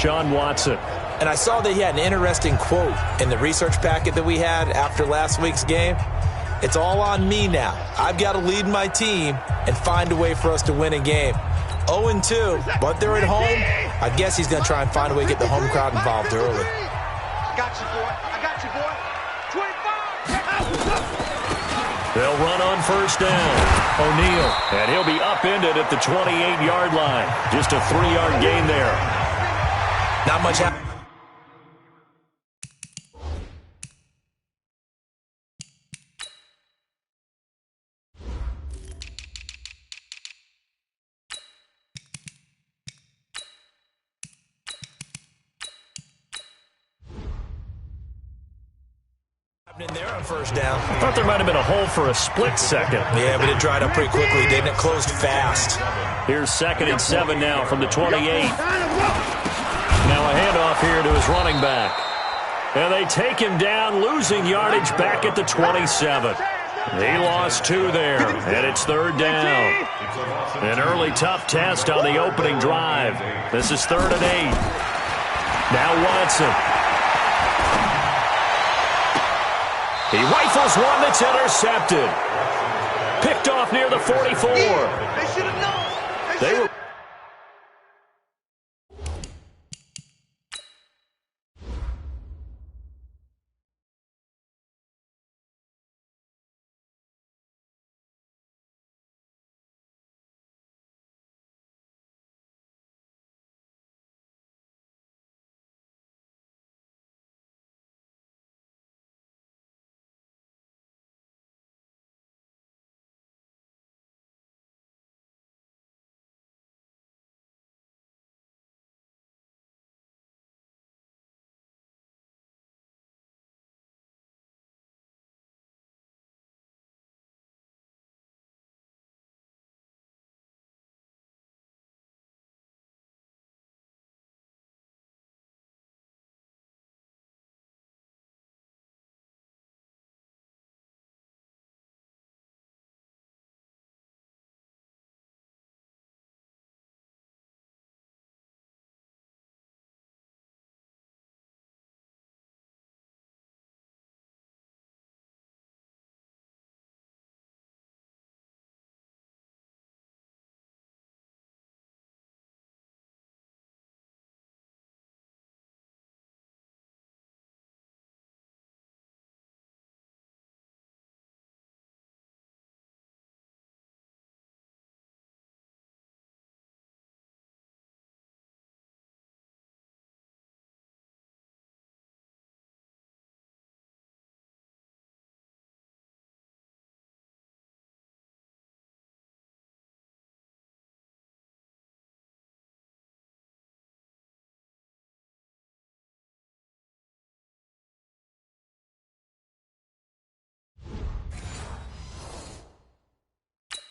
Deshaun Watson. And I saw that he had an interesting quote in the research packet that we had after last week's game. It's all on me now. I've got to lead my team and find a way for us to win a game. 0-2, but they're at home. I guess he's going to try and find a way to get the home crowd involved early. I got you, boy. I got you, boy. 25. They'll run on first down. O'Neal, and he'll be upended at the 28-yard line. Just a 3-yard gain there. Not much happening. In there on first down. Thought there might have been a hole for a split second. Yeah, but it dried up pretty quickly, didn't it? Closed fast. Here's 2nd and 7 now from the 28. Now a handoff here to his running back. And they take him down, losing yardage back at the 27. He lost 2 there, and it's 3rd down. An early tough test on the opening drive. This is 3rd and 8. Now Watson. He rifles one that's intercepted. Picked off near the 44. They should have known. They were.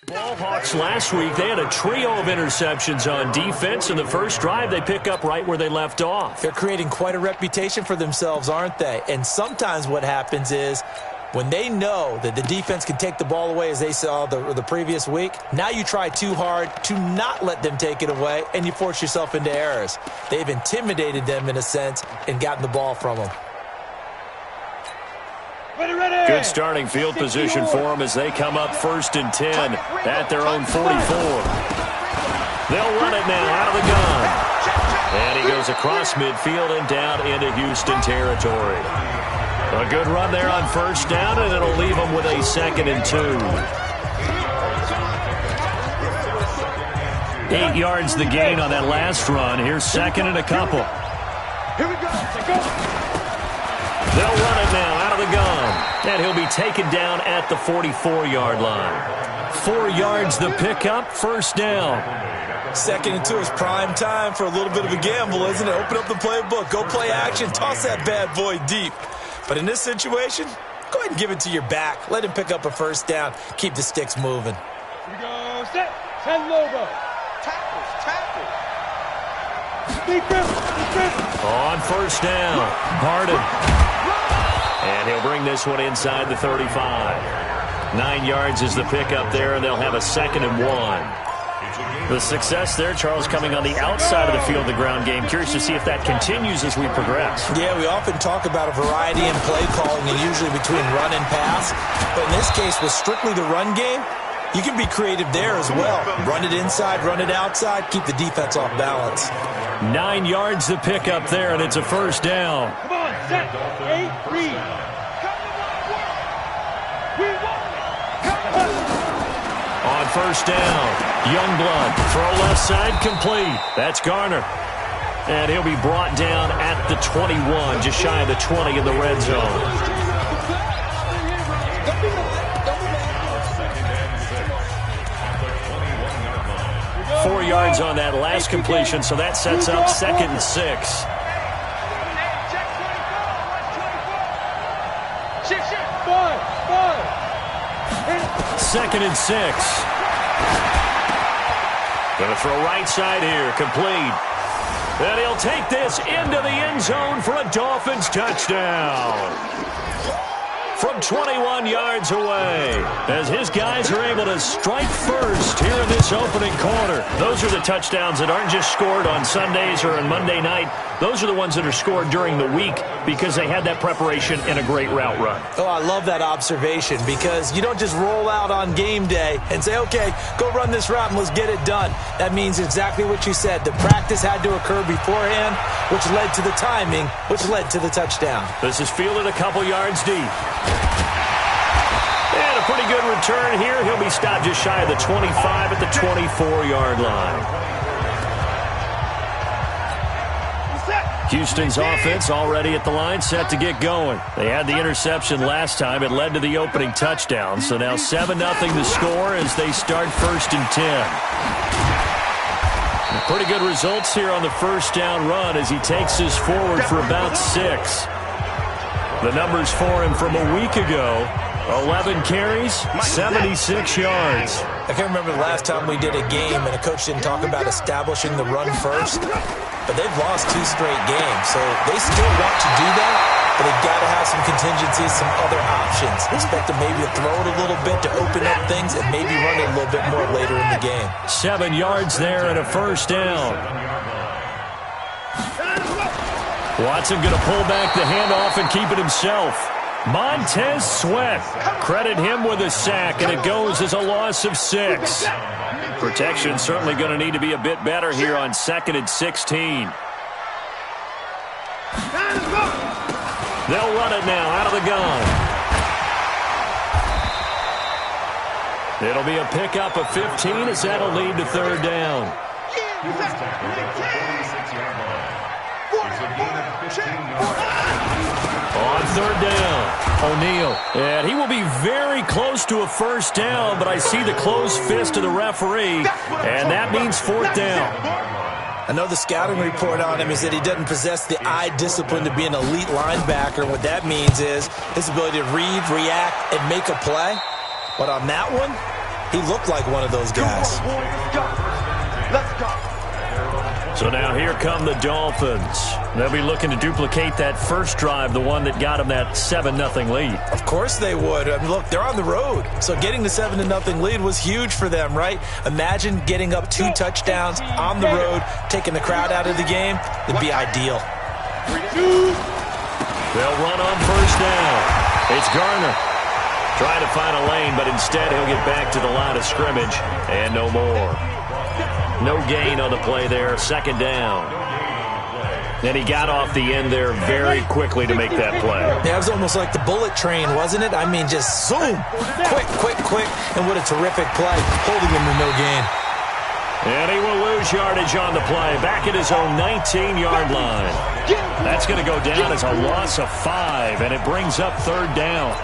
Ballhawks last week, they had a trio of interceptions on defense. In the first drive, they pick up right where they left off. They're creating quite a reputation for themselves, aren't they? And sometimes what happens is when they know that the defense can take the ball away, as they saw the previous week, now you try too hard to not let them take it away, and you force yourself into errors. They've intimidated them in a sense and gotten the ball from them. Good starting field position for them as they come up 1st and 10 at their own 44. They'll run it now out of the gun. And he goes across midfield and down into Houston territory. A good run there on first down, and it'll leave them with a 2nd and 2. 8 yards the gain on that last run. Here's 2nd and a couple. Here we go. They'll run it now out of the gun. And he'll be taken down at the 44-yard line. 4 yards the pickup, 1st down. 2nd and 2 is prime time for a little bit of a gamble, isn't it? Open up the playbook, go play action, toss that bad boy deep. But in this situation, go ahead and give it to your back. Let him pick up a 1st down. Keep the sticks moving. Here we go. Set. Set logo. Tackles. Defense. On 1st down, Harden. And he'll bring this one inside the 35. 9 yards is the pickup there, and they'll have a 2nd and 1. The success there, Charles, coming on the outside of the field, the ground game. Curious to see if that continues as we progress. Yeah, we often talk about a variety in play calling and usually between run and pass. But in this case, with strictly the run game, you can be creative there as well. Run it inside, run it outside, keep the defense off balance. 9 yards to pick up there, and it's a first down. Come on, set, 8, read. On first down, Youngblood, throw left side, complete. That's Garner. And he'll be brought down at the 21, just shy of the 20 in the red zone. Four yards on that last completion, so that sets up 2nd and 6. Second and 6. Going to throw right side here, complete. And he'll take this into the end zone for a Dolphins touchdown. From 21 yards away, as his guys are able to strike first here in this opening quarter. Those are the touchdowns that aren't just scored on Sundays or on Monday night. Those are the ones that are scored during the week because they had that preparation and a great route run. Oh, I love that observation because you don't just roll out on game day and say, okay, go run this route and let's get it done. That means exactly what you said. The practice had to occur beforehand, which led to the timing, which led to the touchdown. This is fielded a couple yards deep. And a pretty good return here. He'll be stopped just shy of the 25 at the 24-yard line. Houston's offense already at the line, set to get going. They had the interception last time. It led to the opening touchdown. So now 7-0 the score as they start 1st and 10. Pretty good results here on the first down run as he takes this forward for about 6. The numbers for him from a week ago: 11 carries, 76 yards. I can't remember the last time we did a game and a coach didn't talk about establishing the run first. But they've lost 2 straight games, so they still want to do that, but they've got to have some contingencies, some other options. Expect them maybe to throw it a little bit to open up things and maybe run it a little bit more later in the game. 7 yards there and a first down. Watson going to pull back the handoff and keep it himself. Montez Sweat, credit him with a sack, and it goes as a loss of 6. Protection certainly going to need to be a bit better here on 2nd and 16. They'll run it now out of the gun. It'll be a pickup of 15 as that'll lead to 3rd down. On 3rd down, O'Neal. And he will be very close to a first down, but I see the closed fist of the referee, and that means 4th down. I know the scouting report on him is that he doesn't possess the eye discipline to be an elite linebacker. What that means is his ability to read, react, and make a play. But on that one, he looked like one of those guys. Let's go. So now here come the Dolphins. They'll be looking to duplicate that first drive, the one that got them that 7-0 lead. Of course they would. I mean, look, they're on the road. So getting the 7-0 lead was huge for them, right? Imagine getting up 2 touchdowns on the road, taking the crowd out of the game. It'd be ideal. They'll run on first down. It's Garner trying to find a lane, but instead he'll get back to the line of scrimmage and no more. No gain on the play there, 2nd down. And he got off the end there very quickly to make that play. Yeah, it was almost like the bullet train, wasn't it? I mean, just zoom, quick, and what a terrific play, holding him to no gain. And he will lose yardage on the play, back at his own 19-yard line. That's going to go down as a loss of 5, and it brings up 3rd down.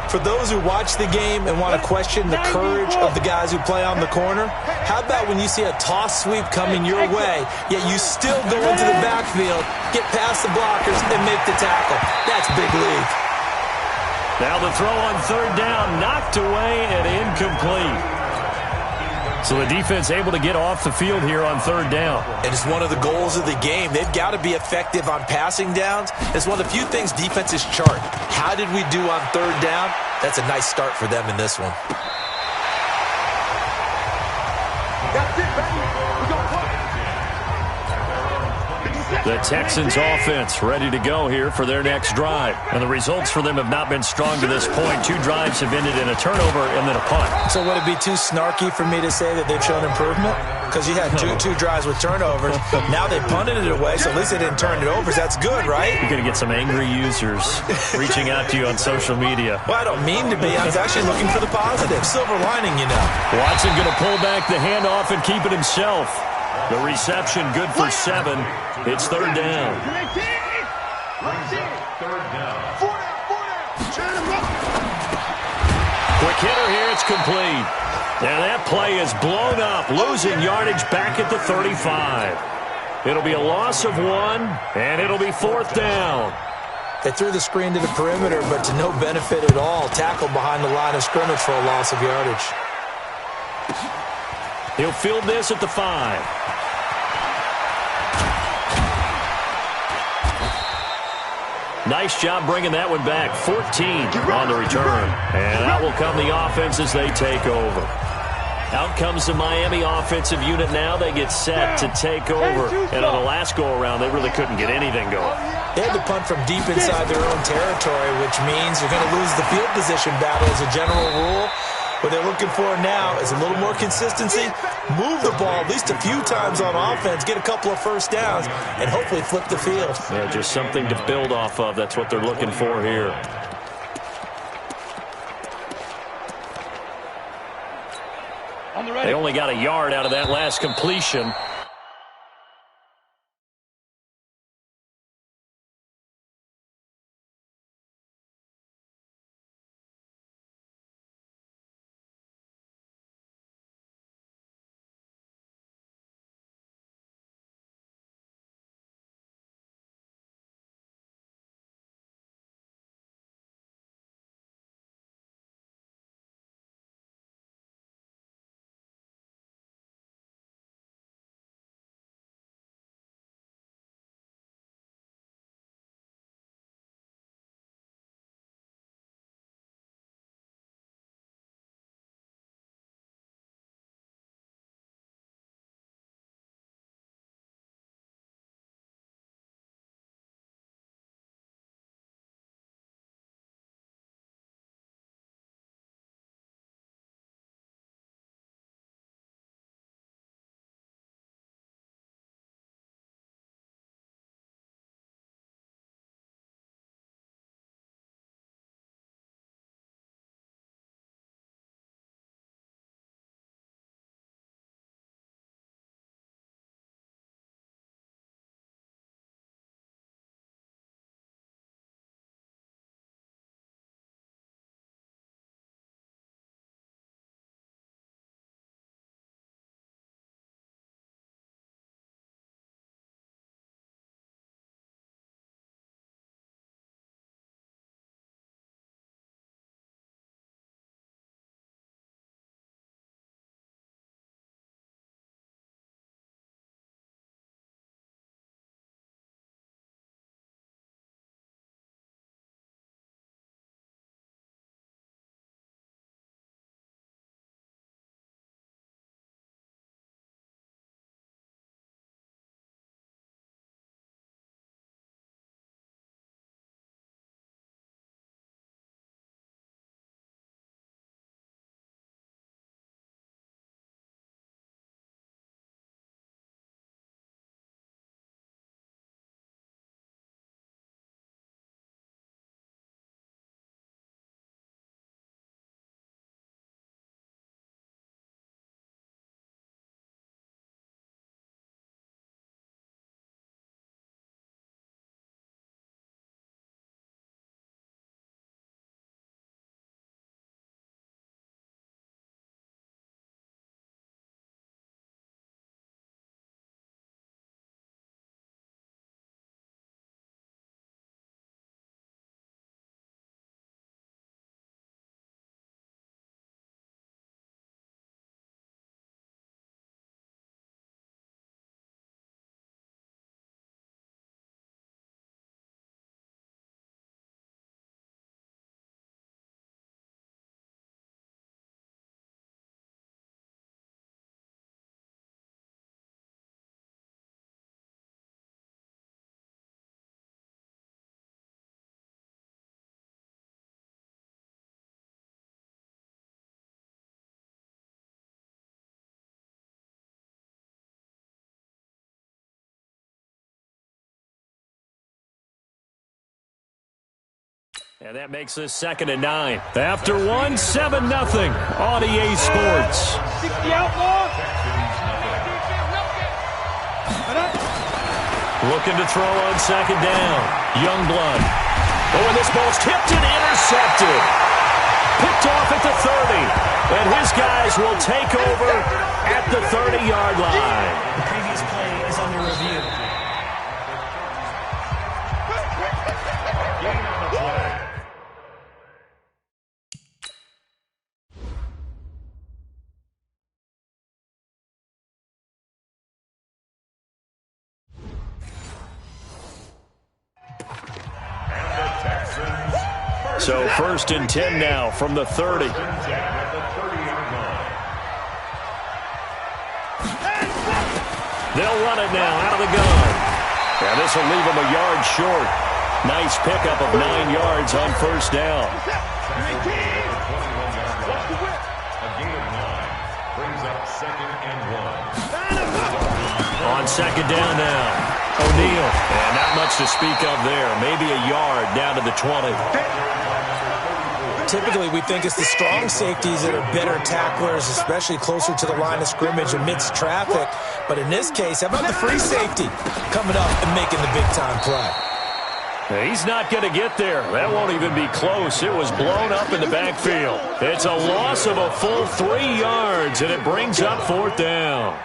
For those who watch the game and want to question the courage of the guys who play on the corner, how about when you see a toss sweep coming your way, yet you still go into the backfield, get past the blockers, and make the tackle? That's big league. Now the throw on 3rd down, knocked away and incomplete. So the defense able to get off the field here on 3rd down. It is one of the goals of the game. They've got to be effective on passing downs. It's one of the few things defenses chart. How did we do on 3rd down? That's a nice start for them in this one. That's it, The Texans offense ready to go here for their next drive. And the results for them have not been strong to this point. 2 drives have ended in a turnover and then a punt. So would it be too snarky for me to say that they've shown improvement? Because you had two drives with turnovers. Now they punted it away, so at least they didn't turn it over. That's good, right? You're going to get some angry users reaching out to you on social media. Well, I don't mean to be. I was actually looking for the positive. Silver lining, you know. Watson going to pull back the handoff and keep it himself. The reception good for 7. It's 3rd down. Quick hitter here. It's complete. Now that play is blown up, losing yardage back at the 35. It'll be a loss of 1, and it'll be 4th down. They threw the screen to the perimeter, but to no benefit at all. Tackled behind the line of scrimmage for a loss of yardage. He'll field this at the 5. Nice job bringing that one back. 14 on the return. And out will come the offense as they take over. Out comes the Miami offensive unit now. They get set to take over. And on the last go-around, they really couldn't get anything going. They had to punt from deep inside their own territory, which means you're going to lose the field position battle as a general rule. What they're looking for now is a little more consistency, move the ball at least a few times on offense, get a couple of first downs, and hopefully flip the field. Yeah, just something to build off of. That's what they're looking for here. They only got a yard out of that last completion. And that makes this 2nd and 9. After 1, 7-0 on EA Sports. 60 outlaw. Looking to throw on 2nd down. Youngblood. Oh, and this ball's tipped and intercepted. Picked off at the 30. And his guys will take over at the 30-yard line. The previous play is under review. So 1st and 10 now from the 30. They'll run it now out of the gun. And this will leave them a yard short. Nice pickup of 9 yards on 1st down. On 2nd down now. O'Neal. And not much to speak of there. Maybe a yard down to the 20. Typically, we think it's the strong safeties that are better tacklers, especially closer to the line of scrimmage amidst traffic. But in this case, how about the free safety coming up and making the big-time play? He's not going to get there. That won't even be close. It was blown up in the backfield. It's a loss of a full 3 yards, and it brings up 4th down.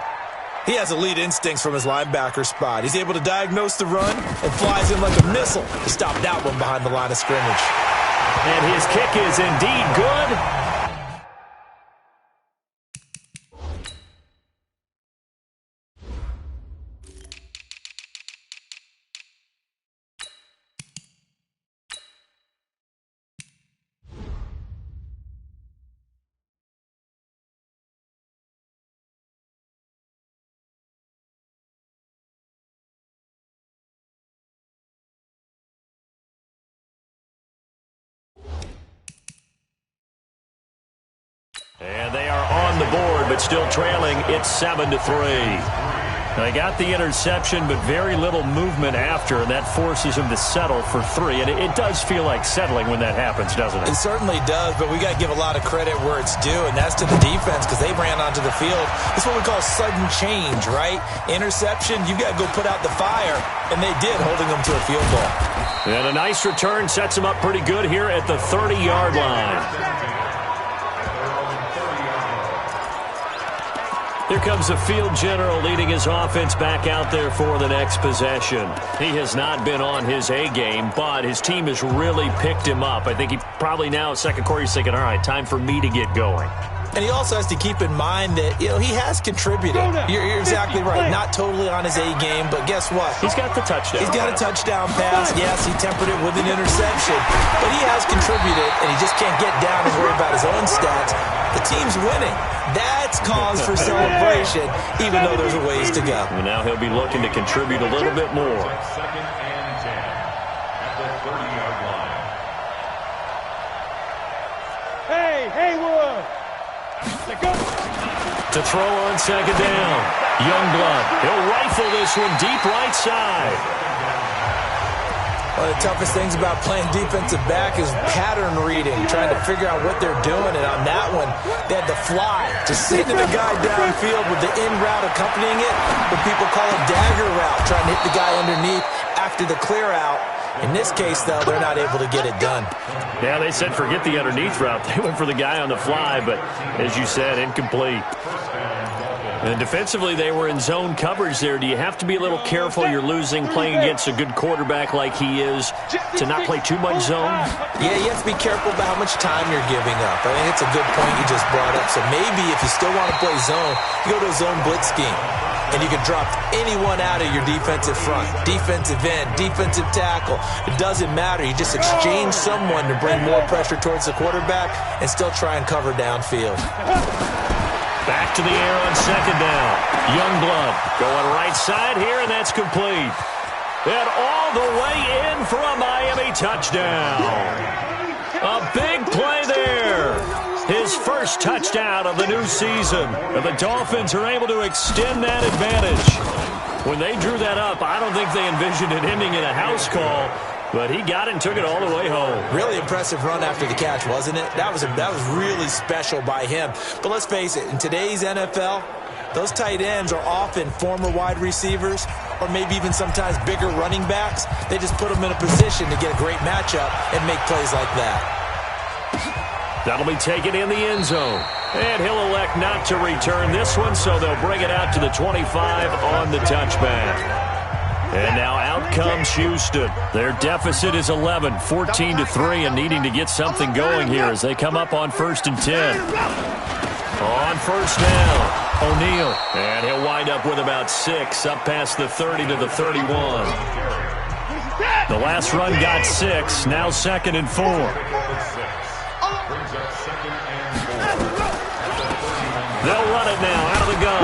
He has elite instincts from his linebacker spot. He's able to diagnose the run and flies in like a missile to stop that one behind the line of scrimmage. And his kick is indeed good. And they are on the board, but still trailing. It's 7-3. They got the interception, but very little movement after, and that forces him to settle for 3. And it does feel like settling when that happens, doesn't it? It certainly does, but we got to give a lot of credit where it's due, and that's to the defense because they ran onto the field. It's what we call sudden change, right? Interception, you got to go put out the fire, and they did, holding them to a field goal. And a nice return sets them up pretty good here at the 30-yard line. Here comes the field general leading his offense back out there for the next possession. He has not been on his A game, but his team has really picked him up. I think he probably now, second quarter, he's thinking, all right, time for me to get going. And he also has to keep in mind that, he has contributed. You're exactly right. Not totally on his A game, but guess what? He's got the touchdown. He's got a touchdown pass. Yes, he tempered it with an interception. But he has contributed, and he just can't get down and worry about his own stats. The team's winning. That's cause for celebration, even though there's a ways to go. And now he'll be looking to contribute a little bit more. 2nd and 10 at the 30-yard line. Hey, Haywood. Let's go. To throw on 2nd down. Youngblood. He'll rifle this one deep right side. One of the toughest things about playing defensive back is pattern reading, trying to figure out what they're doing. And on that one, they had the fly, just sending the guy downfield with the in route accompanying it. What people call a dagger route, trying to hit the guy underneath after the clear out. In this case, though, they're not able to get it done. Yeah, they said forget the underneath route. They went for the guy on the fly, but as you said, incomplete. And defensively, they were in zone coverage there. Do you have to be a little careful? You're losing playing against a good quarterback like he is to not play too much zone? Yeah, you have to be careful about how much time you're giving up. I think it's a good point you just brought up. So maybe if you still want to play zone, you go to a zone blitz scheme. And you can drop anyone out of your defensive front, defensive end, defensive tackle. It doesn't matter. You just exchange someone to bring more pressure towards the quarterback and still try and cover downfield. Back to the air on 2nd down. Youngblood going right side here, and that's complete. And all the way in for a Miami touchdown. A big play there. His first touchdown of the new season. And the Dolphins are able to extend that advantage. When they drew that up, I don't think they envisioned it ending in a house call. But he got it and took it all the way home. Really impressive run after the catch, wasn't it? That was really special by him. But let's face it, in today's NFL, those tight ends are often former wide receivers or maybe even sometimes bigger running backs. They just put them in a position to get a great matchup and make plays like that. That'll be taken in the end zone. And he'll elect not to return this one, so they'll bring it out to the 25 on the touchback. And now out comes Houston. Their deficit is 11, 14-3, and needing to get something going here as they come up on 1st and 10. On first down, O'Neal. And he'll wind up with about 6, up past the 30 to the 31. The last run got 6, now 2nd and 4. They'll run it now out of the gun.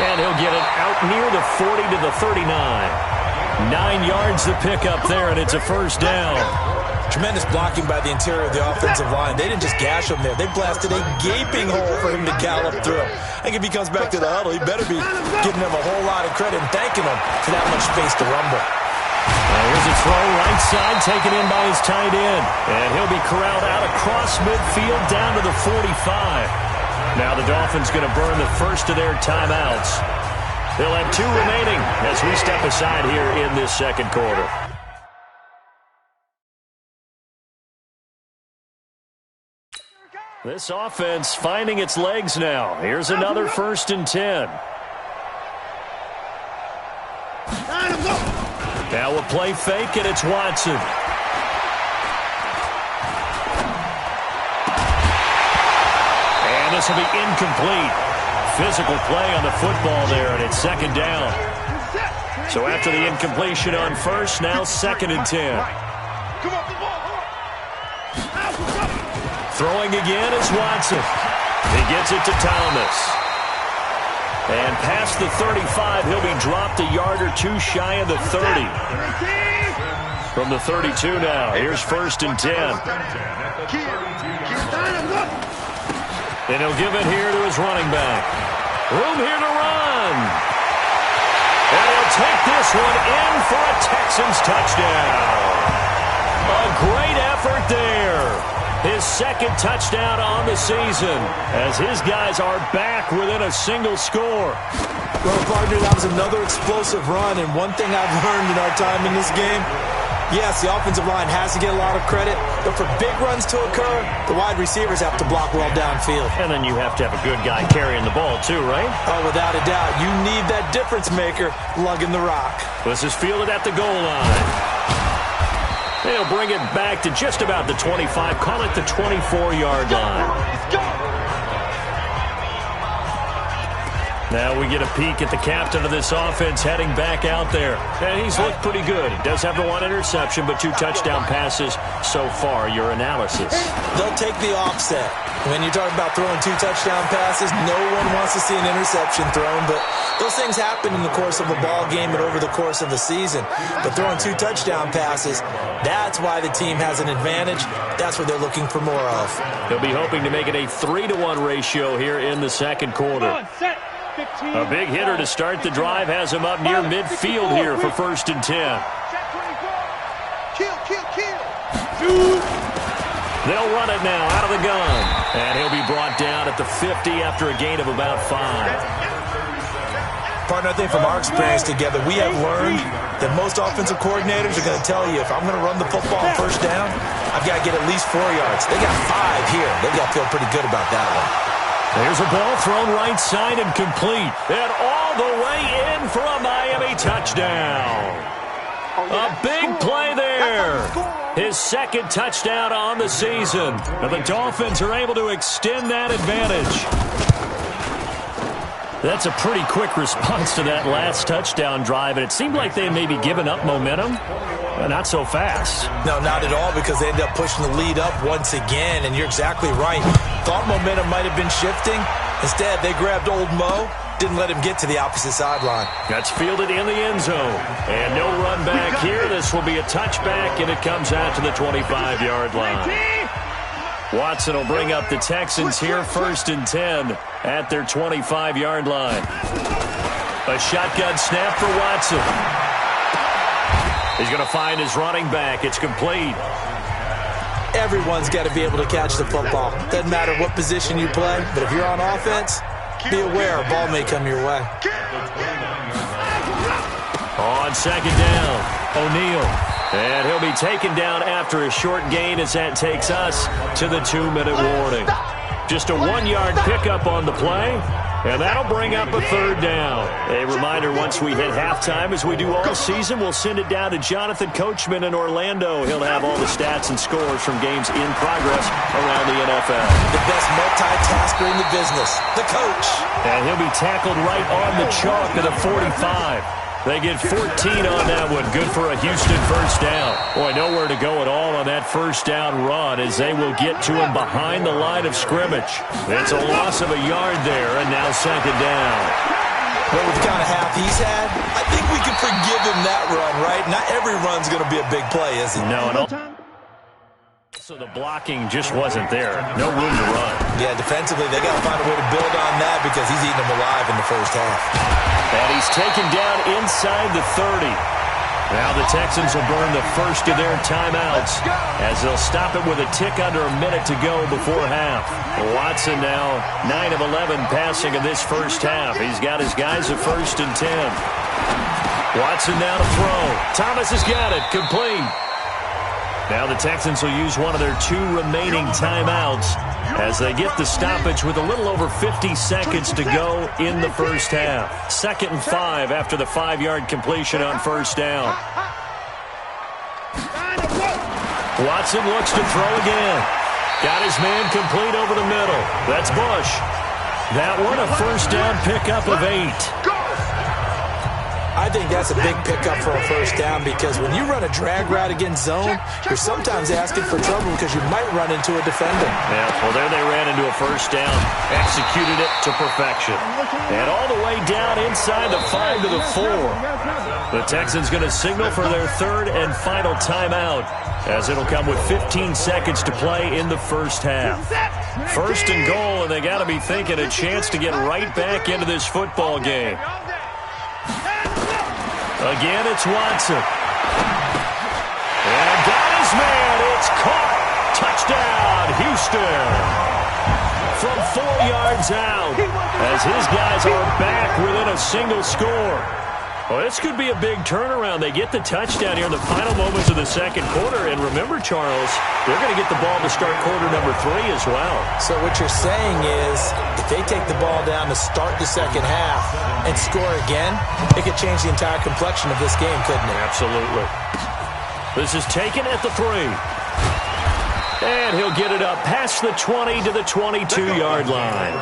And he'll get it out near the 40 to the 39. 9 yards to pick up there, and it's a first down. Tremendous blocking by the interior of the offensive line. They didn't just gash him there. They blasted a gaping hole for him to gallop through. I think if he comes back to the huddle, he better be giving them a whole lot of credit and thanking them for that much space to rumble. Now here's a throw right side taken in by his tight end. And he'll be corralled out across midfield down to the 45. Now the Dolphins going to burn the first of their timeouts. They'll have 2 remaining as we step aside here in this second quarter. This offense finding its legs now. Here's another 1st and 10. Now a play fake, and it's Watson. And this will be incomplete. Physical play on the football there, and it's 2nd down. So after the incompletion on 1st, now 2nd and 10. Throwing again is Watson. He gets it to Thomas. And past the 35, he'll be dropped a yard or 2 shy of the 30. From the 32 now, here's 1st and 10. And he'll give it here to his running back. Room here to run. And he'll take this one in for a Texans touchdown. A great effort there. His 2nd touchdown on the season as his guys are back within a single score. Well, partner, that was another explosive run, and one thing I've learned in our time in this game, yes, the offensive line has to get a lot of credit, but for big runs to occur, the wide receivers have to block well downfield. And then you have to have a good guy carrying the ball too, right? Oh, without a doubt. You need that difference maker lugging the rock. This is fielded at the goal line. They'll bring it back to just about the 25, call it the 24-yard line. Now we get a peek at the captain of this offense heading back out there. And he's looked pretty good. He does have the 1 interception, but 2 touchdown passes so far. Your analysis? They'll take the offset. When you're talking about throwing 2 touchdown passes, no one wants to see an interception thrown, but those things happen in the course of a ball game and over the course of a season. But throwing 2 touchdown passes, that's why the team has an advantage. That's what they're looking for more of. They'll be hoping to make it a 3-to-1 ratio here in the second quarter. A big hitter to start the drive has him up near midfield here for 1st and 10. They'll run it now out of the gun. And he'll be brought down at the 50 after a gain of about 5. Partner, I think from our experience together, we have learned that most offensive coordinators are going to tell you, if I'm going to run the football on 1st down, I've got to get at least 4 yards. They got 5 here. They've got to feel pretty good about that one. There's a ball thrown right side and complete. And all the way in for a Miami touchdown. A big play there. His 2nd touchdown on the season. And the Dolphins are able to extend that advantage. That's a pretty quick response to that last touchdown drive, and it seemed like they may be giving up momentum. Not so fast. No, not at all, because they ended up pushing the lead up once again, and you're exactly right. Thought momentum might have been shifting. Instead, they grabbed old Mo, didn't let him get to the opposite sideline. That's fielded in the end zone. And no run back here. This will be a touchback, and it comes out to the 25-yard line. Watson will bring up the Texans here, 1st and 10 at their 25-yard line. A shotgun snap for Watson. He's going to find his running back. It's complete. Everyone's got to be able to catch the football. Doesn't matter what position you play, but if you're on offense, be aware a ball may come your way. On second down, O'Neal. And he'll be taken down after a short gain as that takes us to the 2-minute warning. Just a 1-yard pickup on the play, and that'll bring up a third down. A reminder, once we hit halftime, as we do all season, we'll send it down to Jonathan Coachman in Orlando. He'll have all the stats and scores from games in progress around the NFL. The best multitasker in the business, the coach. And he'll be tackled right on the chalk at a 45. They get 14 on that one. Good for a Houston first down. Boy, nowhere to go at all on that first down run as they will get to him behind the line of scrimmage. It's a loss of a yard there, and now second down. Well, with the kind of half he's had, I think we can forgive him that run, right? Not every run's going to be a big play, is it? No, no. So the blocking just wasn't there. No room to run. Yeah, defensively, they got to find a way to build on that because he's eating them alive in the first half. And he's taken down inside the 30. Now the Texans will burn the first of their timeouts as they'll stop it with a tick under a minute to go before half. Watson now 9 of 11 passing in this first half. He's got his guys at 1st and 10. Watson now to throw. Thomas has got it. Complete. Now the Texans will use one of their 2 remaining timeouts as they get the stoppage with a little over 50 seconds to go in the first half. 2nd and 5 after the 5-yard completion on first down. Watson looks to throw again. Got his man complete over the middle. That's Bush. That one a first down pickup of 8. I think that's a big pickup for a first down because when you run a drag route against zone, you're sometimes asking for trouble because you might run into a defender. Yeah, well, there they ran into a first down, executed it to perfection. And all the way down inside the 5 to the 4. The Texans going to signal for their 3rd and final timeout as it'll come with 15 seconds to play in the first half. 1st and goal, and they got to be thinking a chance to get right back into this football game. Again, it's Watson. And got his man. It's caught. Touchdown, Houston. From 4 yards out as his guys are back within a single score. Well, this could be a big turnaround. They get the touchdown here in the final moments of the second quarter. And remember, Charles, they're going to get the ball to start quarter number 3 as well. So what you're saying is if they take the ball down to start the second half and score again, it could change the entire complexion of this game, couldn't it? Absolutely. This is taken at the 3. And he'll get it up past the 20 to the 22-yard line.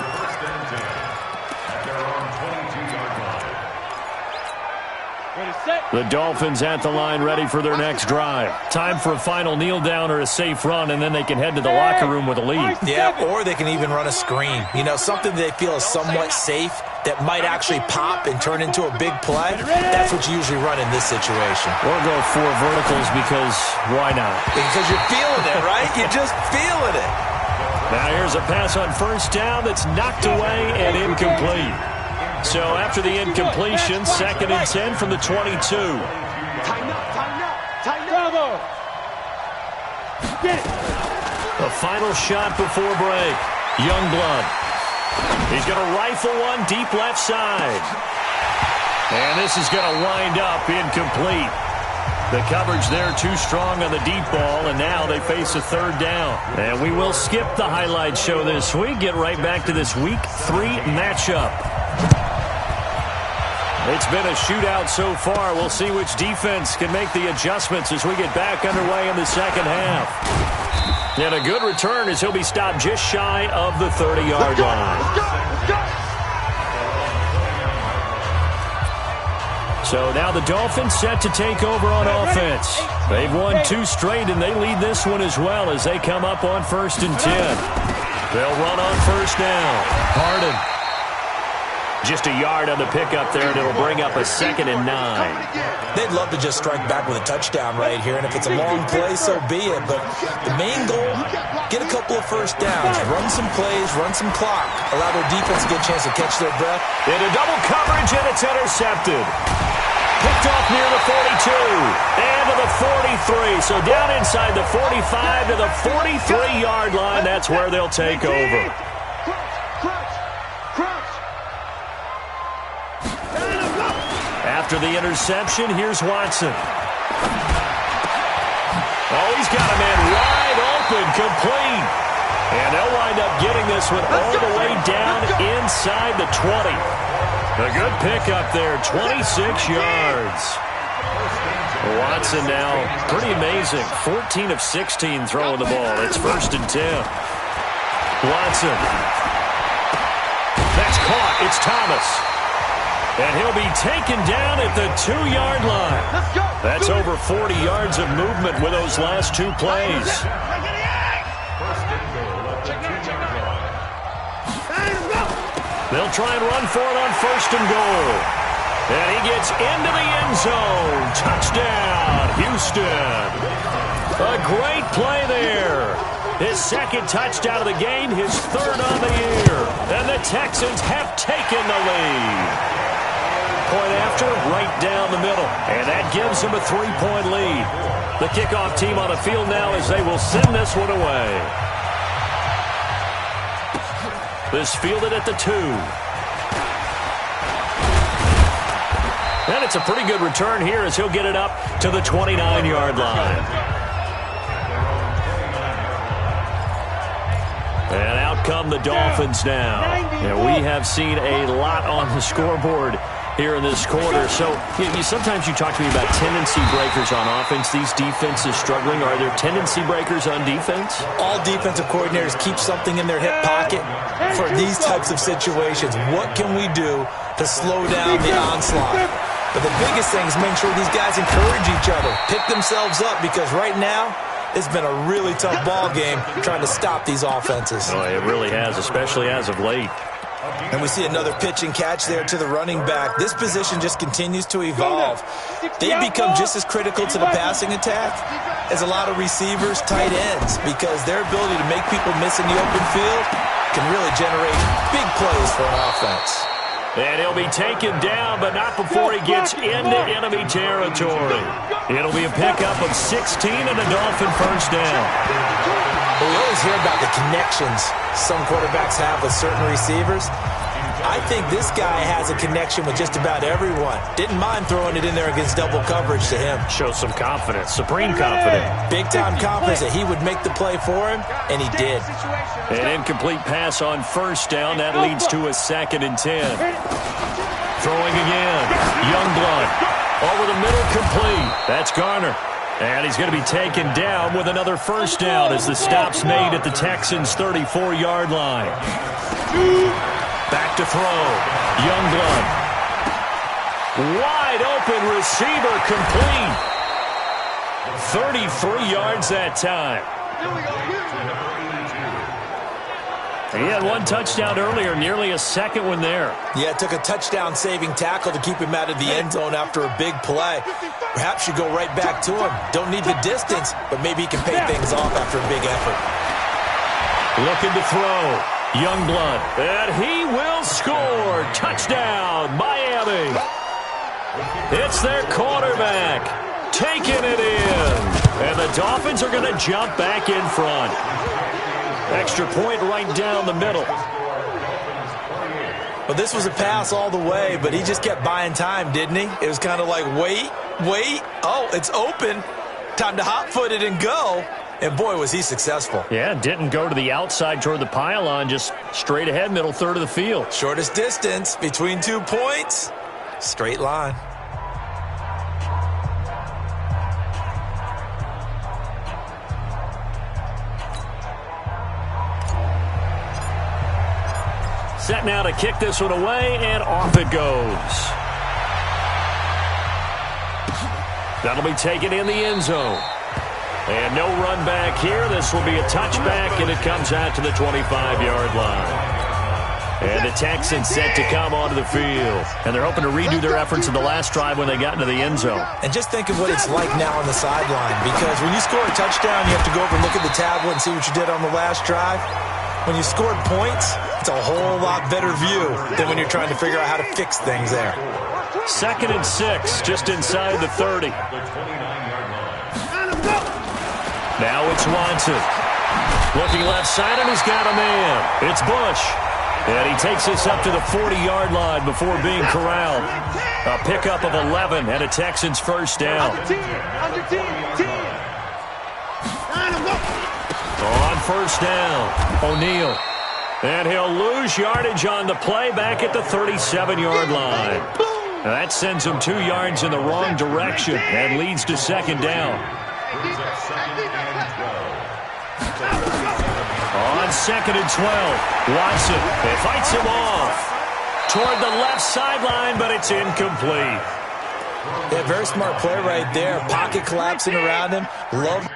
The Dolphins at the line ready for their next drive. Time for a final kneel down or a safe run, and then they can head to the locker room with a lead. Yeah, or they can even run a screen. You know, something they feel is somewhat safe that might actually pop and turn into a big play. That's what you usually run in this situation. Or go 4 verticals because why not? Because you're feeling it, right? You're just feeling it. Now here's a pass on first down that's knocked away and incomplete. So after the incompletion, 2nd and 10 from the 22. The final shot before break. Youngblood. He's going to rifle one deep left side. And this is going to wind up incomplete. The coverage there too strong on the deep ball, and now they face a 3rd down. And we will skip the highlight show this week. Get right back to this Week 3 matchup. It's been a shootout so far. We'll see which defense can make the adjustments as we get back underway in the second half. And a good return as he'll be stopped just shy of the 30-yard line. So now the Dolphins set to take over on offense. They've won 2 straight, and they lead this one as well as they come up on 1st and 10. They'll run on first down. Harden. Just a yard on the pickup there, and it'll bring up a 2nd and 9. They'd love to just strike back with a touchdown right here, and if it's a long play, so be it. But the main goal, get a couple of first downs, run some plays, run some clock, allow their defense to get a chance to catch their breath. Into double coverage, and it's intercepted. Picked off near the 42 and to the 43. So down inside the 45 to the 43-yard line. That's where they'll take over. After the interception, here's Watson. Oh, he's got a man wide open, complete. And they'll wind up getting this one all the way down inside the 20. A good pickup there, 26 yards. Watson now, pretty amazing. 14 of 16 throwing the ball. It's 1st and 10. Watson. That's caught. It's Thomas. And he'll be taken down at the 2-yard line. That's over 40 yards of movement with those last 2 plays. They'll try and run for it on 1st and goal. And he gets into the end zone. Touchdown, Houston. A great play there. His 2nd touchdown of the game, his 3rd on the year. And the Texans have taken the lead. Point after, right down the middle. And that gives them a 3-point lead. The kickoff team on the field now as they will send this one away. This fielded at the 2. And it's a pretty good return here as he'll get it up to the 29-yard line. And out come the Dolphins now. And we have seen a lot on the scoreboard here in this quarter. So sometimes you talk to me about tendency breakers on offense. These defenses struggling. Are there tendency breakers on defense? All defensive coordinators keep something in their hip pocket for these types of situations. What can we do to slow down the onslaught? But the biggest thing is making sure these guys encourage each other, pick themselves up, because right now it's been a really tough ball game trying to stop these offenses. Oh, it really has, especially as of late. And we see another pitch and catch there to the running back. This position just continues to evolve. They've become just as critical to the passing attack as a lot of receivers, tight ends, because their ability to make people miss in the open field can really generate big plays for an offense. And he'll be taken down, but not before he gets into enemy territory. It'll be a pickup of 16 and a Dolphin 1st down. We always hear about the connections some quarterbacks have with certain receivers. I think this guy has a connection with just about everyone. Didn't mind throwing it in there against double coverage to him. Shows some confidence, supreme confidence. Big-time confidence that he would make the play for him, and he did. An incomplete pass on 1st down. That leads to a 2nd and 10. Throwing again. Youngblood. Over the middle, complete. That's Garner. And he's going to be taken down with another 1st down as the stop's made at the Texans' 34-yard line. Back to throw. Youngblood. Wide open receiver, complete. 33 yards that time. He had 1 touchdown earlier, nearly a 2nd one there. Yeah, it took a touchdown-saving tackle to keep him out of the end zone after a big play. Perhaps you go right back to him. Don't need the distance, but maybe he can pay things off after a big effort. Looking to throw. Youngblood. And he will score. Touchdown, Miami. It's their quarterback. Taking it in. And the Dolphins are going to jump back in front. Extra point right down the middle. Well, this was a pass all the way, but he just kept buying time, didn't he? It was kind of like, wait. Oh, it's open. Time to hot-foot it and go. And, boy, was he successful. Yeah, didn't go to the outside toward the pylon, just straight ahead, middle third of the field. Shortest distance between 2 points. Straight line. Set now to kick this one away, and off it goes. That'll be taken in the end zone. And no run back here. This will be a touchback, and it comes out to the 25-yard line. And the Texans set to come onto the field. And they're hoping to redo their efforts in the last drive when they got into the end zone. And just think of what it's like now on the sideline. Because when you score a touchdown, you have to go over and look at the tablet and see what you did on the last drive. When you scored points, it's a whole lot better view than when you're trying to figure out how to fix things there. 2nd and 6, just inside the 30. Now it's Watson. Looking left side, and he's got a man. It's Bush. And he takes us up to the 40-yard line before being corralled. A pickup of 11 and a Texans first down. On first down, O'Neal. And he'll lose yardage on the play back at the 37-yard line. That sends him 2 yards in the wrong direction and leads to 2nd down. On 2nd and 12, Watson fights him off toward the left sideline, but it's incomplete. Yeah, very smart play right there. Pocket collapsing around him. Love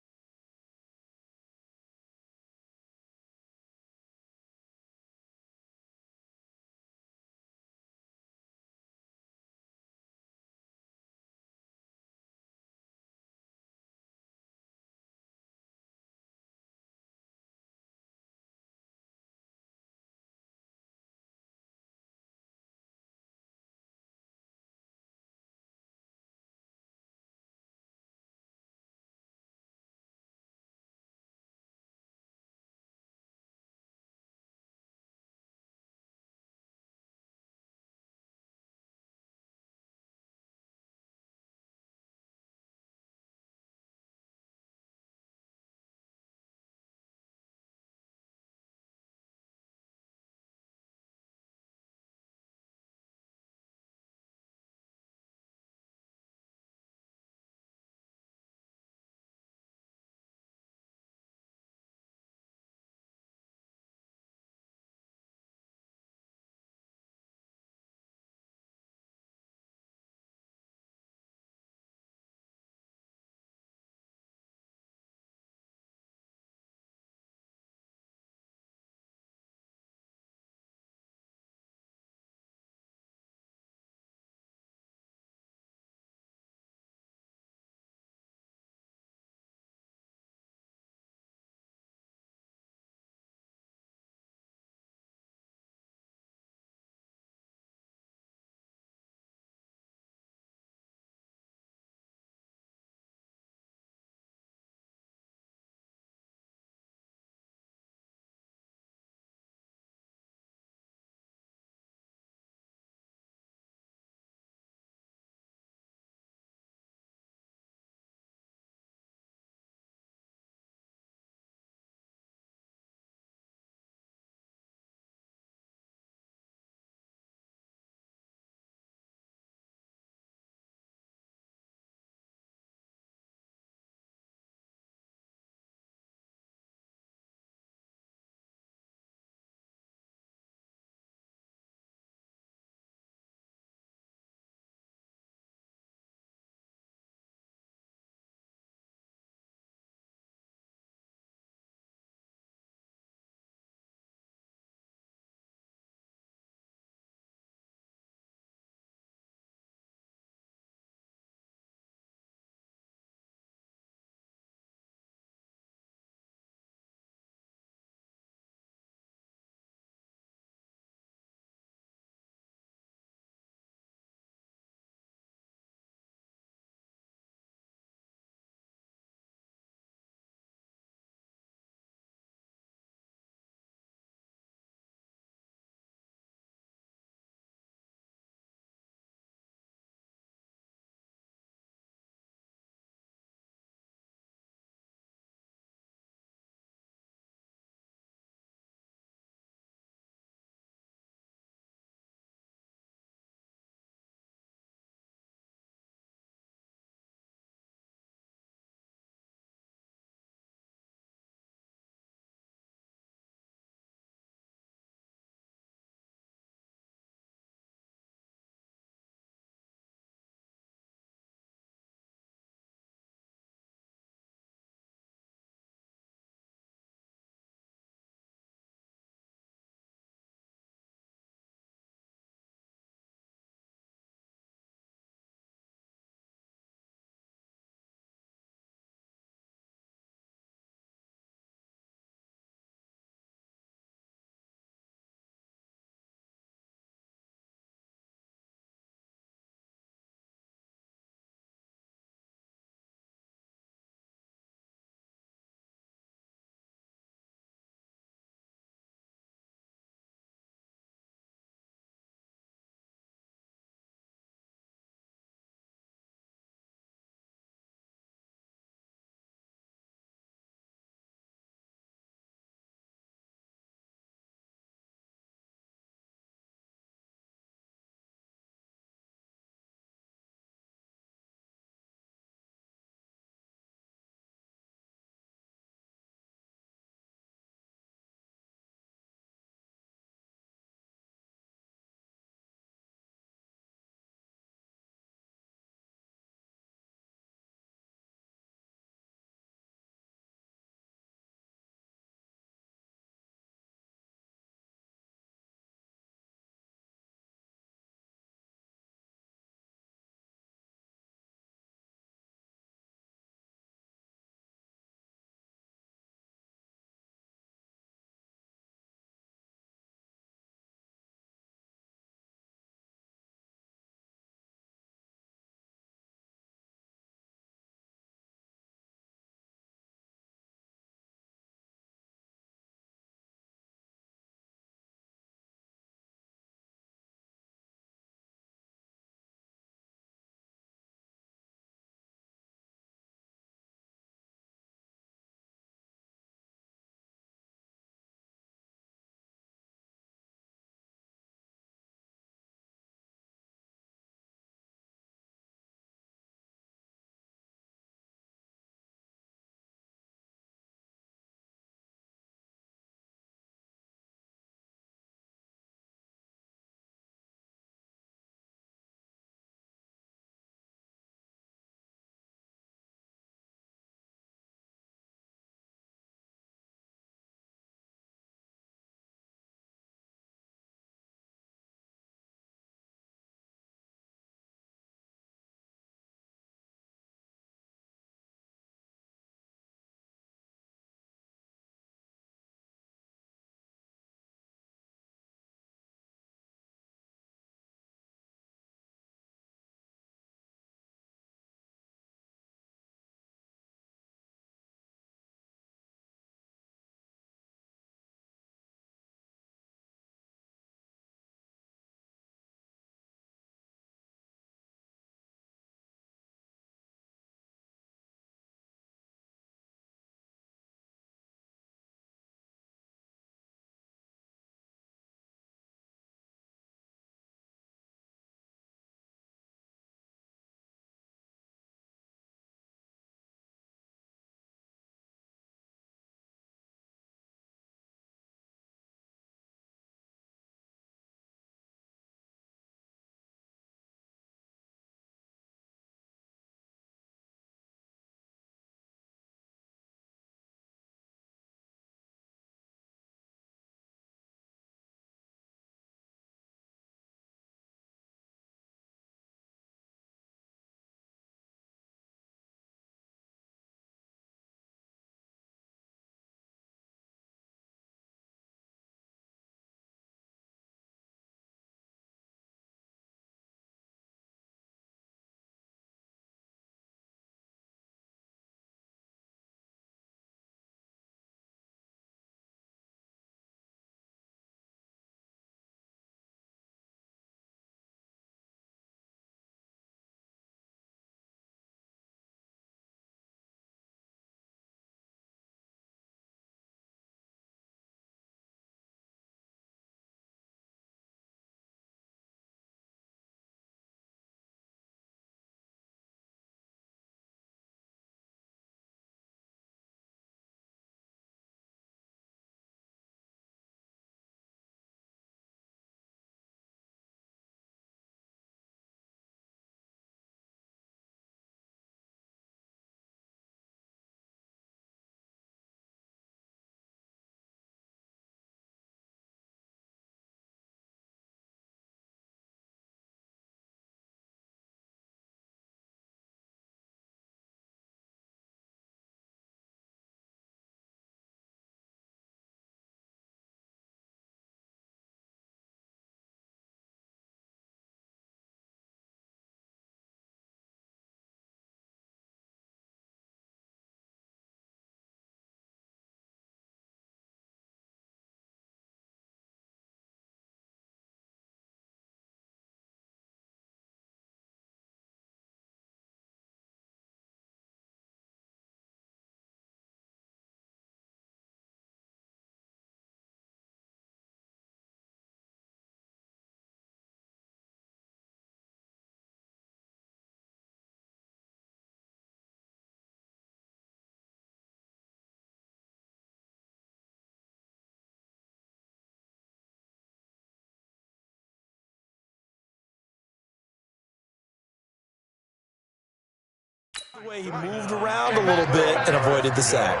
The way he moved around a little bit and avoided the sack.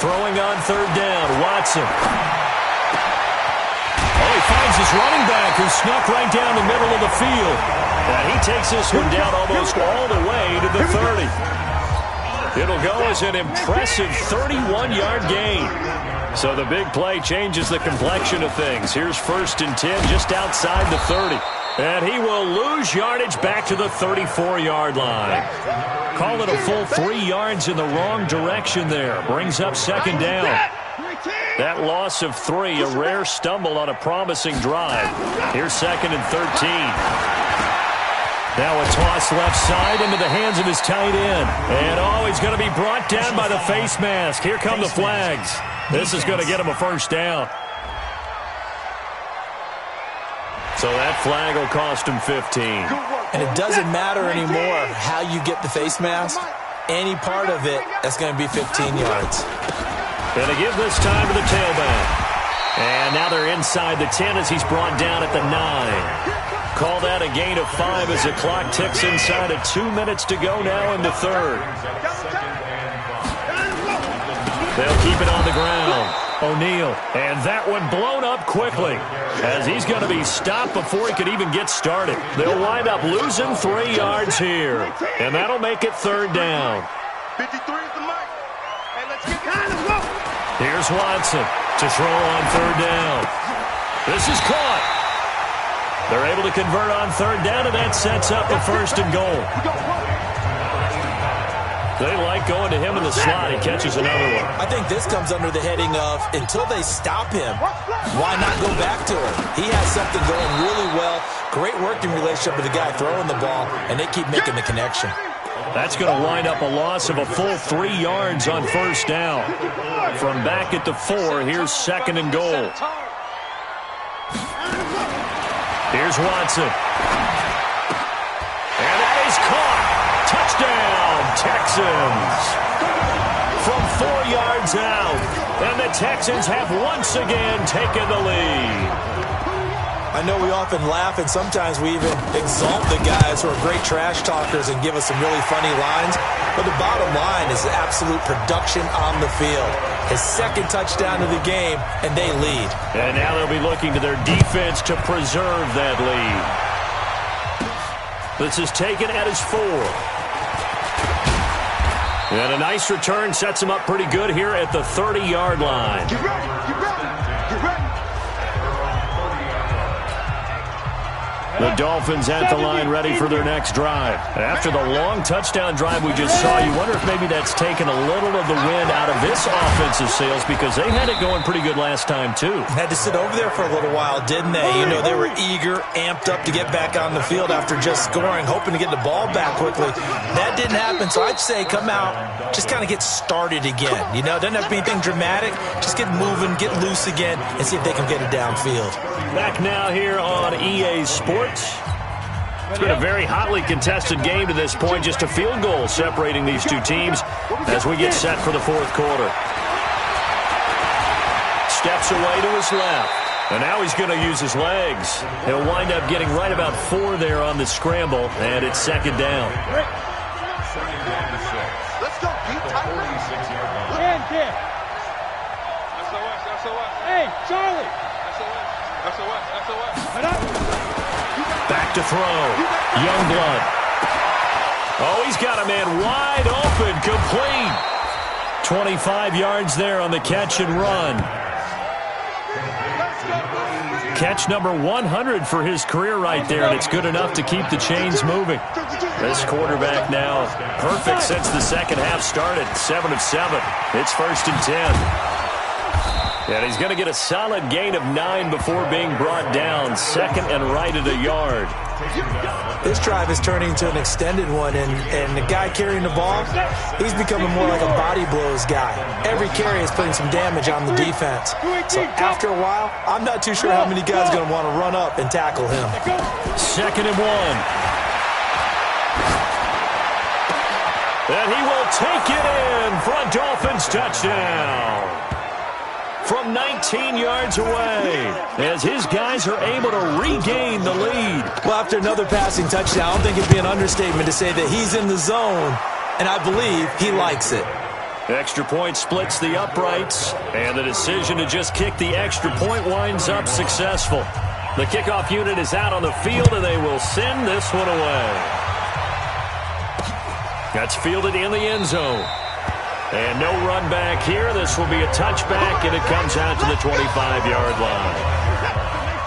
Throwing on third down, Watson. Oh, he finds his running back who snuck right down the middle of the field. And he takes this one down almost all the way to the 30. It'll go as an impressive 31-yard gain. So the big play changes the complexion of things. Here's 1st and 10 just outside the 30. And he will lose yardage back to the 34-yard line. Call it a full 3 yards in the wrong direction there. Brings up 2nd down. That loss of 3, a rare stumble on a promising drive. Here's 2nd and 13. Now a toss left side into the hands of his tight end. And oh, he's going to be brought down by the face mask. Here come the flags. This is going to get him a 1st down. So that flag will cost him 15. And it doesn't matter anymore how you get the face mask. Any part of it, that's going to be 15 yards. Going to give this time to the tailback. And now they're inside the 10 as he's brought down at the 9. Call that a gain of 5 as the clock ticks inside of 2 minutes to go now in the 3rd. They'll keep it on the ground. O'Neal, and that one blown up quickly as he's going to be stopped before he could even get started. They'll wind up losing 3 yards here, and that'll make it 3rd down. 53 is the mark. Hey, let's get down. Here's Watson to throw on 3rd down. This is caught. They're able to convert on 3rd down, and that sets up the 1st and goal. They like going to him in the slot. He catches another one. I think this comes under the heading of until they stop him, why not go back to him? He has something going really well. Great working relationship with the guy throwing the ball, and they keep making the connection. That's going to wind up a loss of a full 3 yards on 1st down. From back at the 4, here's 2nd and goal. Here's Watson. And that is caught. Touchdown, Texans. From 4 yards out. And the Texans have once again taken the lead. I know we often laugh, and sometimes we even exalt the guys who are great trash talkers and give us some really funny lines. But the bottom line is absolute production on the field. His 2nd touchdown of the game, and they lead. And now they'll be looking to their defense to preserve that lead. This is taken at his 4. And a nice return sets him up pretty good here at the 30-yard line. Get ready, get ready, get ready. The Dolphins at the line ready for their next drive. After the long touchdown drive we just saw, you wonder if maybe that's taken a little of the wind out of this offensive sails because they had it going pretty good last time too. Had to sit over there for a little while, didn't they? You know, they were eager, amped up to get back on the field after just scoring, hoping to get the ball back quickly. That didn't happen, so I'd say come out, just kind of get started again. You know, it doesn't have to be anything dramatic. Just get moving, get loose again, and see if they can get it downfield. Back now here on EA Sports. It's been a very hotly contested game to this point. Just a field goal separating these two teams as we get set for the 4th quarter. Steps away to his left. And now he's going to use his legs. He'll wind up getting right about 4 there on the scramble. And it's 2nd down. Let's go, Pete. 46-yard line. Hand kick. SOS. Hey, Charlie. SOS. Head up. Back to throw. Youngblood. Oh, he's got a man wide open, complete. 25 yards there on the catch and run. Catch number 100 for his career right there, and it's good enough to keep the chains moving. This quarterback now perfect since the second half started. 7 of 7. It's 1st and 10. And he's going to get a solid gain of 9 before being brought down. 2nd and right at a yard. This drive is turning into an extended one, and the guy carrying the ball, he's becoming more like a body blows guy. Every carry is putting some damage on the defense. So after a while, I'm not too sure how many guys are going to want to run up and tackle him. 2nd and 1. And he will take it in for a Dolphins touchdown. from 19 yards away as his guys are able to regain the lead. Well, after another passing touchdown, I don't think it'd be an understatement to say that he's in the zone, and I believe he likes it. Extra point splits the uprights, and the decision to just kick the extra point winds up successful. The kickoff unit is out on the field, and they will send this one away. That's fielded in the end zone. And no run back here. This will be a touchback, and it comes out to the 25-yard line.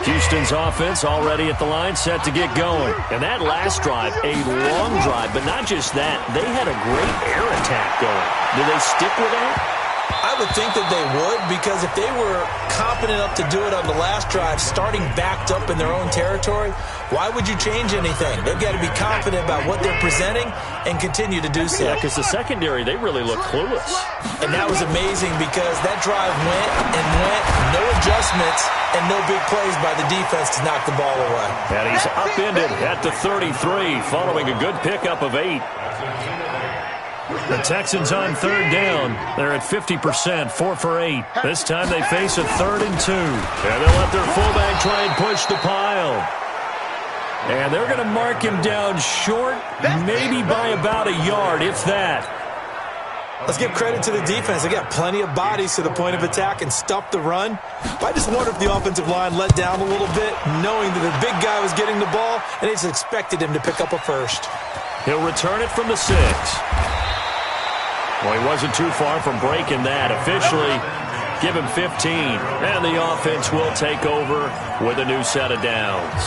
Houston's offense already at the line, set to get going. And that last drive, a long drive, but not just that. They had a great air attack going. Do they stick with that? I would think that they would, because if they were confident enough to do it on the last drive, starting backed up in their own territory, why would you change anything? They've got to be confident about what they're presenting and continue to do so. Yeah, because the secondary, they really look clueless. And that was amazing because that drive went and went, no adjustments, and no big plays by the defense to knock the ball away. And he's upended at the 33 following a good pickup of 8. The Texans on third down. They're at 50%, 4 for 8. This time they face a 3rd and 2. And they'll let their fullback try and push the pile. And they're going to mark him down short, maybe by about a yard, if that. Let's give credit to the defense. They got plenty of bodies to the point of attack and stuffed the run. I just wonder if the offensive line let down a little bit, knowing that the big guy was getting the ball, and they just expected him to pick up a first. He'll return it from the 6. Well, he wasn't too far from breaking that. Officially, give him 15. And the offense will take over with a new set of downs.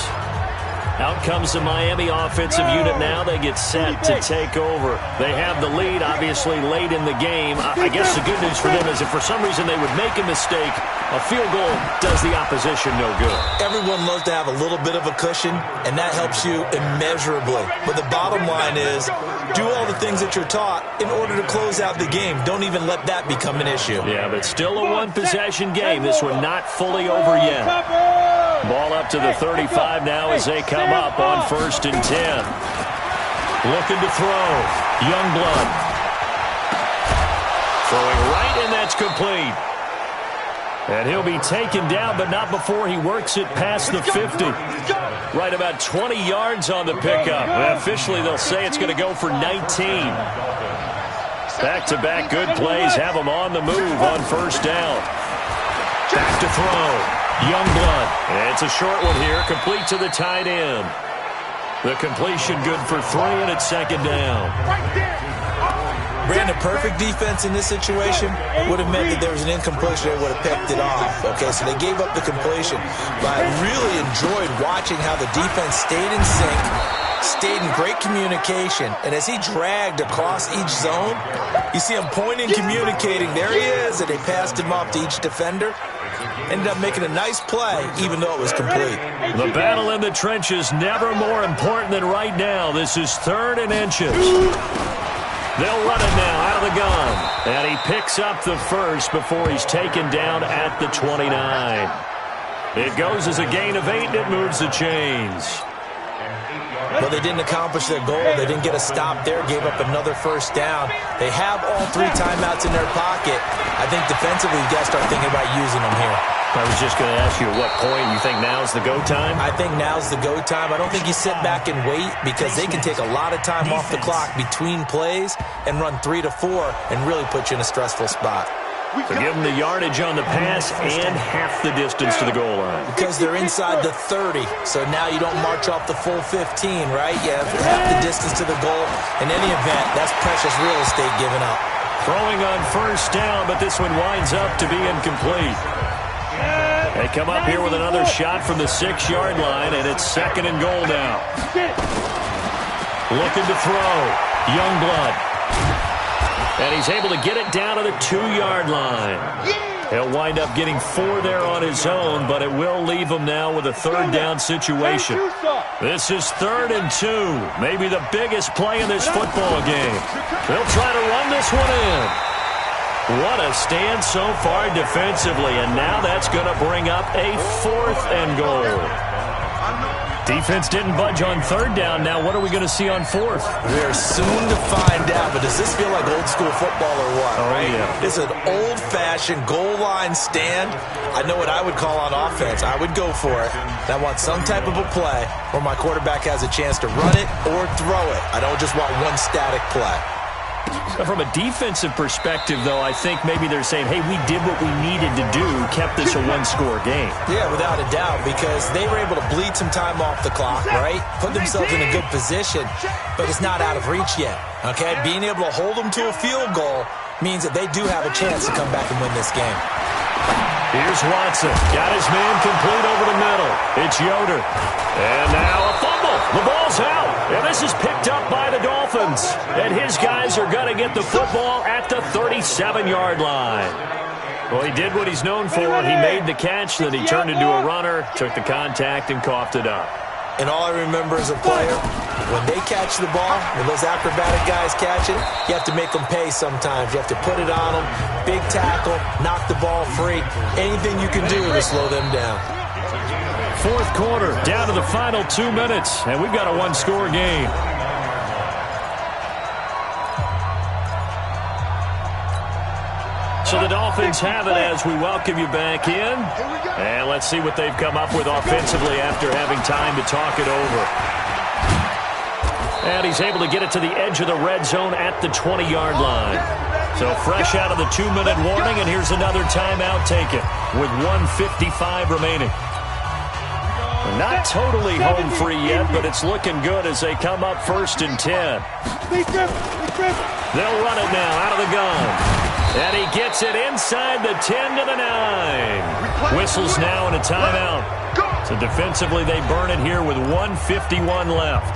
Out comes the Miami offensive unit now. They get set to take over. They have the lead, obviously, late in the game. I guess the good news for them is if for some reason they would make a mistake, a field goal does the opposition no good. Everyone loves to have a little bit of a cushion, and that helps you immeasurably. But the bottom line is, do all the things that you're taught in order to close out the game. Don't even let that become an issue. Yeah, but still a one-possession game. This one not fully over yet. Ball up to the 35 now as they come up on 1st and 10. Looking to throw. Youngblood. Throwing right, and that's complete. And he'll be taken down, but not before he works it past the 50. Right about 20 yards on the pickup. And officially, they'll say it's going to go for 19. Back-to-back good plays have them on the move on 1st down. Back to throw. Youngblood. And it's a short one here, complete to the tight end. The completion good for 3, and it's 2nd down. Brandon, perfect defense in this situation would have meant that there was an incompletion. They would have picked it off. Okay, so they gave up the completion. But I really enjoyed watching how the defense stayed in sync, stayed in great communication, and as he dragged across each zone, you see him pointing, communicating. There he is, and they passed him off to each defender. Ended up making a nice play, even though it was complete. The battle in the trenches never more important than right now. This is 3rd and inches. They'll run it now out of the gun. And he picks up the first before he's taken down at the 29. It goes as a gain of 8, and it moves the chains. Well, they didn't accomplish their goal. They didn't get a stop there, gave up another 1st down. They have all 3 timeouts in their pocket. I think defensively, you got to start thinking about using them here. I was just going to ask you at what point you think now's the go time? I think now's the go time. I don't think you sit back and wait because they can take a lot of time off the clock between plays and run 3 to 4 and really put you in a stressful spot. So give them the yardage on the pass and half the distance to the goal line. Because they're inside the 30, so now you don't march off the full 15, right? You have half the distance to the goal. In any event, that's precious real estate given up. Throwing on 1st down, but this one winds up to be incomplete. They come up here with another shot from the 6-yard line, and it's 2nd and goal now. Looking to throw. Youngblood. And he's able to get it down to the 2-yard line. He'll wind up getting 4 there on his own, but it will leave him now with a 3rd down situation. This is 3rd and 2. Maybe the biggest play in this football game. They'll try to run this one in. What a stand so far defensively, and now that's going to bring up a 4th and goal. Defense didn't budge on third down. Now what are we going to see on fourth? We're soon to find out, but does this feel like old school football or what? Oh, right? yeah. It's an old-fashioned goal line stand. I know what I would call on offense. I would go for it. I want some type of a play where my quarterback has a chance to run it or throw it. I don't just want one static play. From a defensive perspective, though, I think maybe they're saying, hey, we did what we needed to do, kept this a one-score game. Yeah, without a doubt, because they were able to bleed some time off the clock, right? Put themselves in a good position, but it's not out of reach yet, okay? Being able to hold them to a field goal means that they do have a chance to come back and win this game. Here's Watson. Got his man complete over the middle. It's Yoder. And now a fumble. The ball's out. And this is picked up by the Dolphins. And his guys are going to get the football at the 37-yard line. Well, he did what he's known for. He made the catch, then he turned into a runner, took the contact, and coughed it up. And all I remember as a player, when they catch the ball, when those acrobatic guys catch it, you have to make them pay sometimes. You have to put it on them, big tackle, knock the ball free. Anything you can do to slow them down. Fourth quarter, down to the final 2 minutes, and we've got a one-score game. So the Dolphins have it as we welcome you back in. And let's see what they've come up with offensively after having time to talk it over. And he's able to get it to the edge of the red zone at the 20-yard line. So fresh out of the 2-minute warning, and here's another timeout taken with 1:55 remaining. Not totally home free yet, but it's looking good as they come up 1st and 10. They'll run it now out of the gun. And he gets it inside the 10 to the 9. Whistles now and a timeout. So defensively they burn it here with 1:51 left.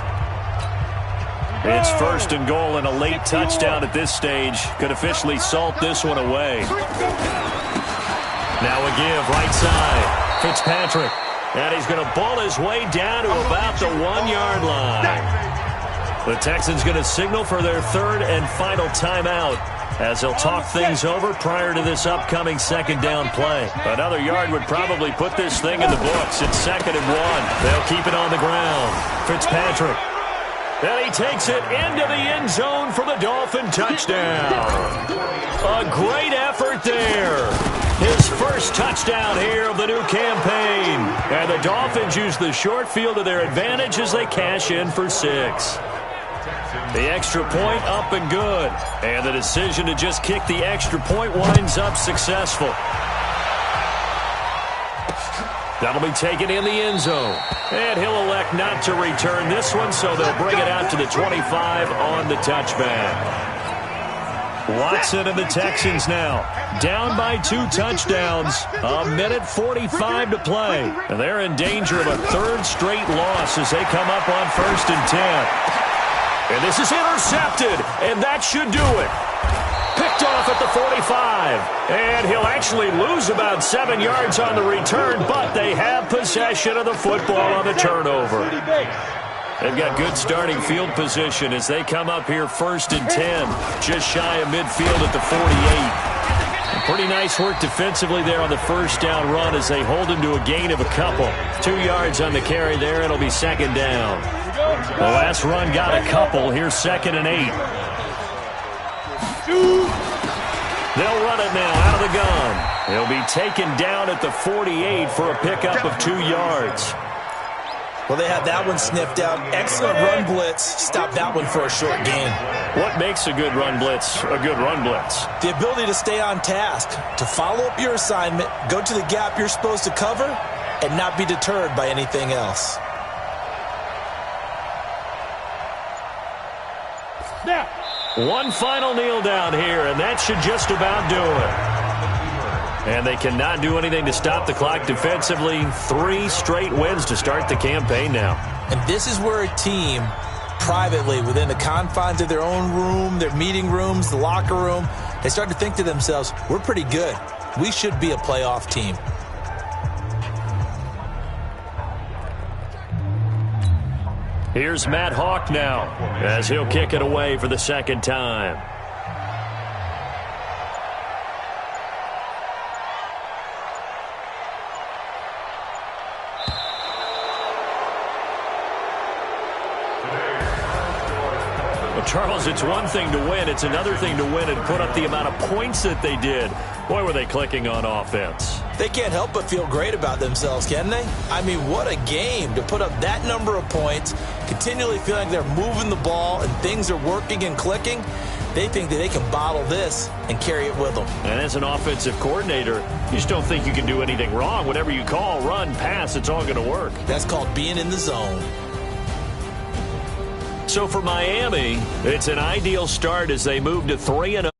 It's 1st and goal, and a late touchdown at this stage could officially salt this one away. Now a give right side. Fitzpatrick. And he's going to ball his way down to about the 1-yard line. The Texans going to signal for their 3rd and final timeout as they'll talk things over prior to this upcoming 2nd down play. Another yard would probably put this thing in the books. It's 2nd and 1. They'll keep it on the ground. Fitzpatrick. And he takes it into the end zone for the Dolphin touchdown. A great effort there. His first touchdown here of the new campaign. And the Dolphins use the short field to their advantage as they cash in for 6. The extra point up and good. And the decision to just kick the extra point winds up successful. That'll be taken in the end zone. And he'll elect not to return this one, so they'll bring it out to the 25 on the touchback. Watson and the Texans now down by 2 touchdowns. 1:45 to play. And they're in danger of a 3rd straight loss as they come up on 1st and 10. And this is intercepted, and that should do it. Picked off at the 45. And he'll actually lose about 7 yards on the return, but they have possession of the football on the turnover. They've got good starting field position as they come up here 1st and 10, just shy of midfield at the 48. Pretty nice work defensively there on the 1st down run as they hold him to a gain of a couple. 2 yards on the carry there. It'll be 2nd down. The last run got a couple. Here's 2nd and 8. They'll run it now out of the gun. He'll be taken down at the 48 for a pickup of 2 yards. Well, they had that one sniffed out. Excellent run blitz. Stop that one for a short gain. What makes a good run blitz a good run blitz? The ability to stay on task, to follow up your assignment, go to the gap you're supposed to cover, and not be deterred by anything else. Snap. One final kneel down here, and that should just about do it. And they cannot do anything to stop the clock defensively. 3 straight wins to start the campaign now. And this is where a team, privately, within the confines of their own room, their meeting rooms, the locker room, they start to think to themselves, we're pretty good. We should be a playoff team. Here's Matt Hawk now as he'll kick it away for the 2nd time. Charles, it's one thing to win. It's another thing to win and put up the amount of points that they did. Boy, were they clicking on offense. They can't help but feel great about themselves, can they? I mean, what a game to put up that number of points, continually feeling like they're moving the ball and things are working and clicking. They think that they can bottle this and carry it with them. And as an offensive coordinator, you just don't think you can do anything wrong. Whatever you call, run, pass, it's all going to work. That's called being in the zone. So for Miami, it's an ideal start as they move to 3-0